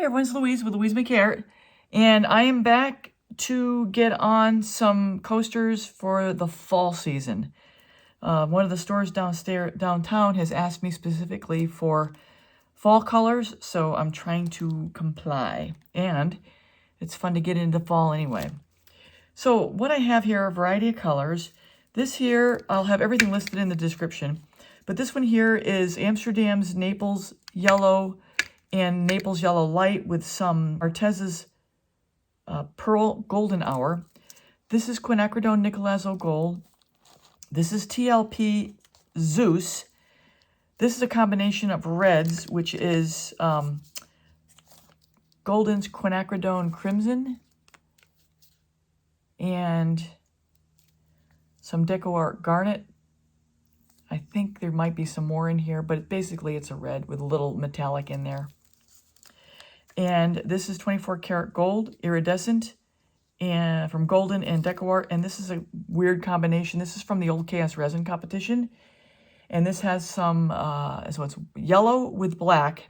Hi everyone, it's Louise with Louise McCart, and I am back to get on some coasters for the fall season. One of the stores downtown has asked me specifically for fall colors, so I'm trying to comply. And it's fun to get into fall anyway. So what I have here are a variety of colors. This here, I'll have everything listed in the description, but this one here is Amsterdam's Naples Yellow and Naples Yellow Light with some Arteza's Pearl Golden Hour. This is Quinacridone Nickelazzo Gold. This is TLP Zeus. This is a combination of reds, which is Golden's Quinacridone Crimson and some DecoArt Garnet. I think there might be some more in here, but basically it's a red with a little metallic in there. And this is 24 karat gold, iridescent, and from Golden and DecoArt. And this is a weird combination. This is from the old Chaos Resin competition. And this has some, so it's yellow with black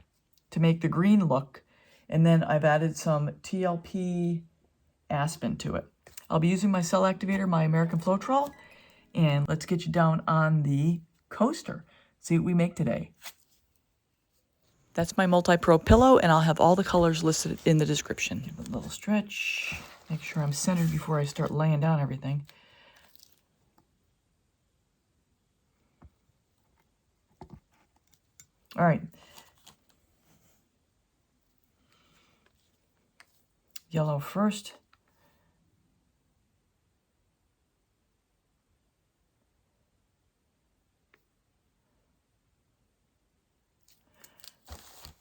to make the green look. And then I've added some TLP Aspen to it. I'll be using my cell activator, my American Floetrol. And let's get you down on the coaster. See what we make today. That's my Multi-Pro pillow, and I'll have all the colors listed in the description. Give it a little stretch. Make sure I'm centered before I start laying down everything. All right. Yellow first.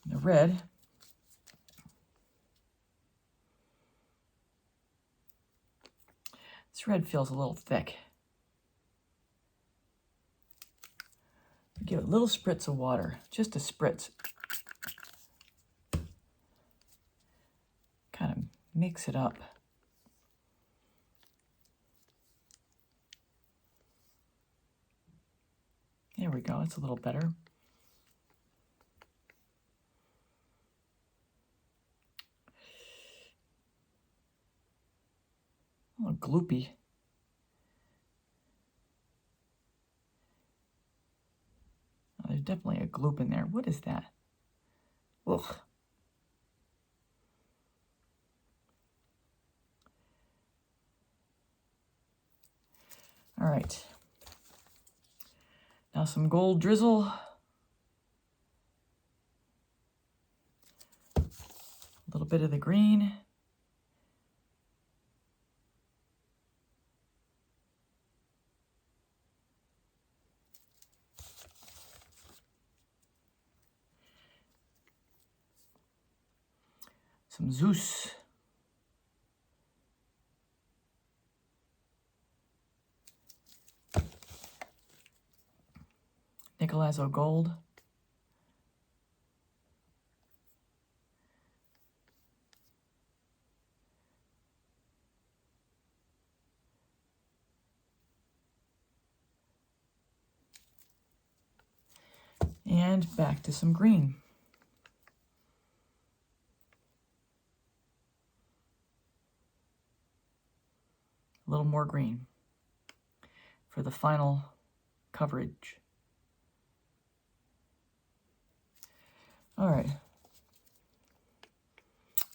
The red. This red feels a little thick. Give it a little spritz of water, just a spritz. Kind of mix it up. There we go, it's a little better. A little gloopy. Oh, there's definitely a gloop in there. What is that? Ugh. All right. Now some gold drizzle. A little bit of the green. Some Zeus. Nickelazzo Gold. And back to some green. A little more green for the final coverage. All right.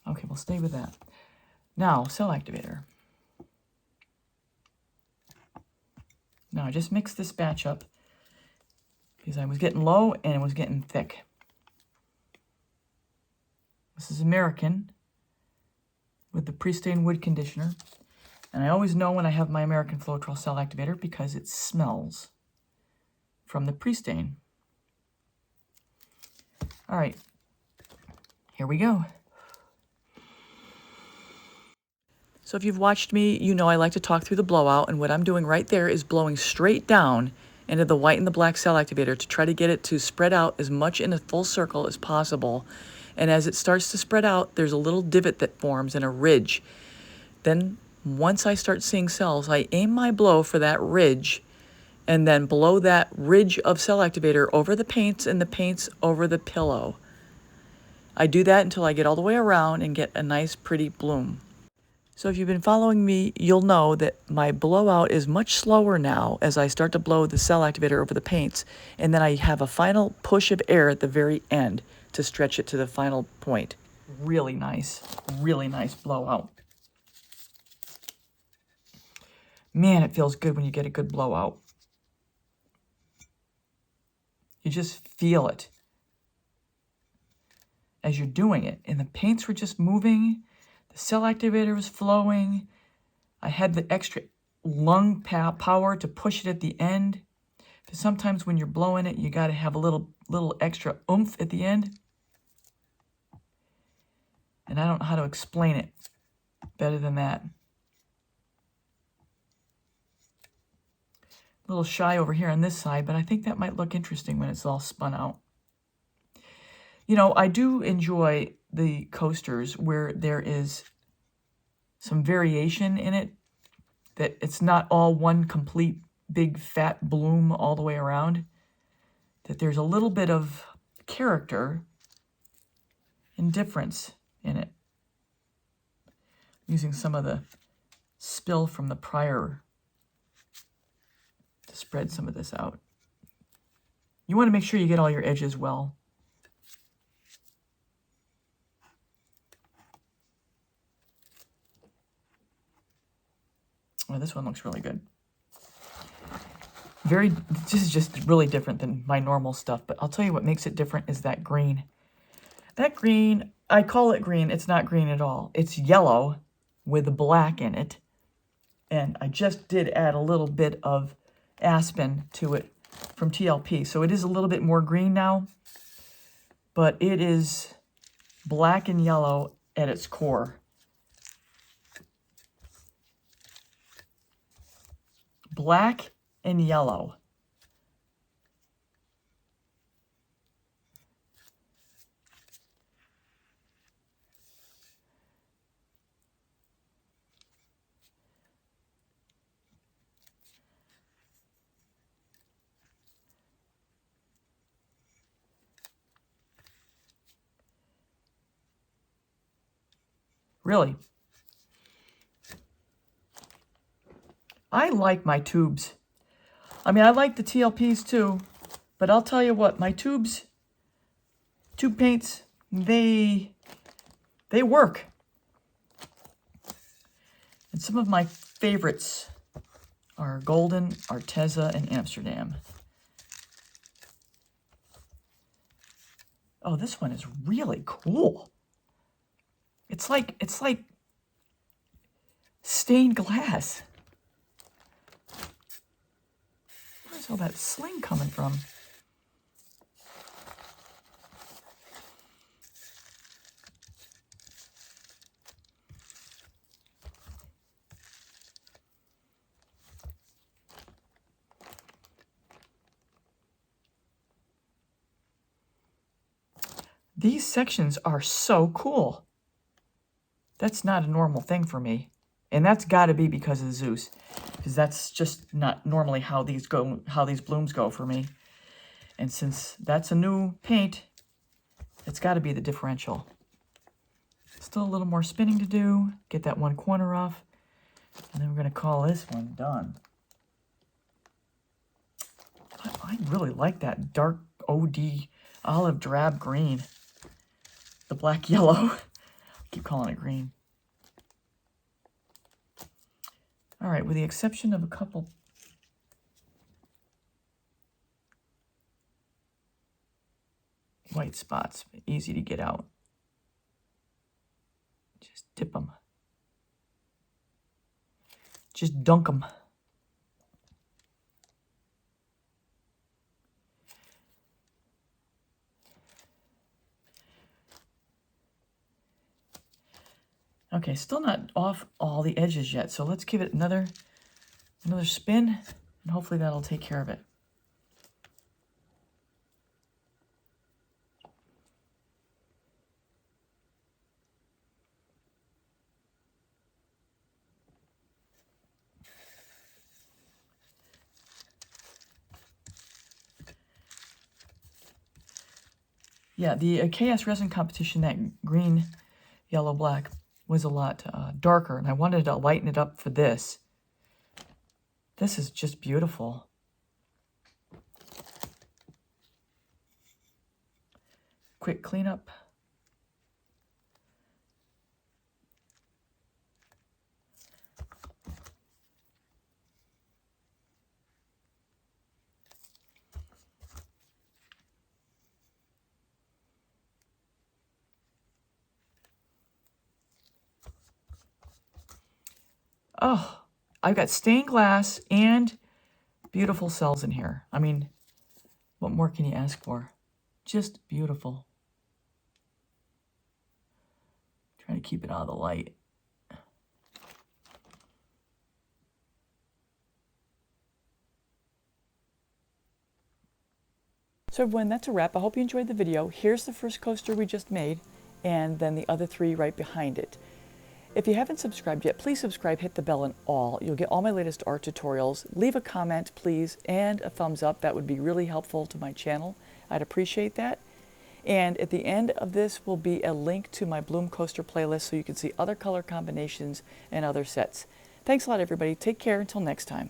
Okay, we'll stay with that. Now, cell activator. Now, I just mixed this batch up because I was getting low and it was getting thick. This is American with the pre-stained wood conditioner. And I always know when I have my American Floetrol cell activator because it smells from the pre-stain. All right, here we go. So if you've watched me, you know I like to talk through the blowout, and what I'm doing right there is blowing straight down into the white and the black cell activator to try to get it to spread out as much in a full circle as possible. And as it starts to spread out, there's a little divot that forms and a ridge. Then once I start seeing cells, I aim my blow for that ridge and then blow that ridge of cell activator over the paints and the paints over the pillow. I do that until I get all the way around and get a nice pretty bloom. So if you've been following me, you'll know that my blowout is much slower now as I start to blow the cell activator over the paints, and then I have a final push of air at the very end to stretch it to the final point. Really nice blowout. Man, it feels good when you get a good blowout. You just feel it as you're doing it, and the paints were just moving. The cell activator was flowing. I had the extra lung power to push it at the end. Because sometimes when you're blowing it, you got to have a little extra oomph at the end. And I don't know how to explain it better than that. A little shy over here on this side, but I think that might look interesting when it's all spun out. You know, I do enjoy the coasters where there is some variation in it, that it's not all one complete big fat bloom all the way around, that there's a little bit of character and difference in it. Using some of the spill from the prior to spread some of this out. You want to make sure you get all your edges well. Oh, this one looks really good. This is just really different than my normal stuff, but I'll tell you what makes it different is that green. That green, I call it green, it's not green at all. It's yellow with black in it. And I just did add a little bit of aspen to it from TLP. So it is a little bit more green now, but it is black and yellow at its core. Black and yellow. Really. I like my tubes. I mean, I like the TLPs too, but I'll tell you what, my tube paints, they work. And some of my favorites are Golden, Arteza, and Amsterdam. Oh, this one is really cool. It's like stained glass. Where's all that sling coming from? These sections are so cool. That's not a normal thing for me. And that's got to be because of Zeus. Because that's just not normally how these blooms go for me. And since that's a new paint, it's got to be the differential. Still a little more spinning to do. Get that one corner off. And then we're going to call this one done. I really like that dark OD olive drab green. The black yellow. Keep calling it green. All right, with the exception of a couple white spots, easy to get out. Just dip them. Just dunk them. Okay, still not off all the edges yet, so let's give it another spin, and hopefully that'll take care of it. Yeah, the KS resin competition, that green, yellow, black, was a lot darker, and I wanted to lighten it up for this. This is just beautiful. Quick cleanup. Oh, I've got stained glass and beautiful cells in here. I mean, what more can you ask for? Just beautiful. Trying to keep it out of the light. So everyone, that's a wrap. I hope you enjoyed the video. Here's the first coaster we just made, and then the other 3 right behind it. If you haven't subscribed yet, please subscribe, hit the bell and all. You'll get all my latest art tutorials. Leave a comment, please, and a thumbs up. That would be really helpful to my channel. I'd appreciate that. And at the end of this will be a link to my Bloom Coaster playlist so you can see other color combinations and other sets. Thanks a lot, everybody. Take care until next time.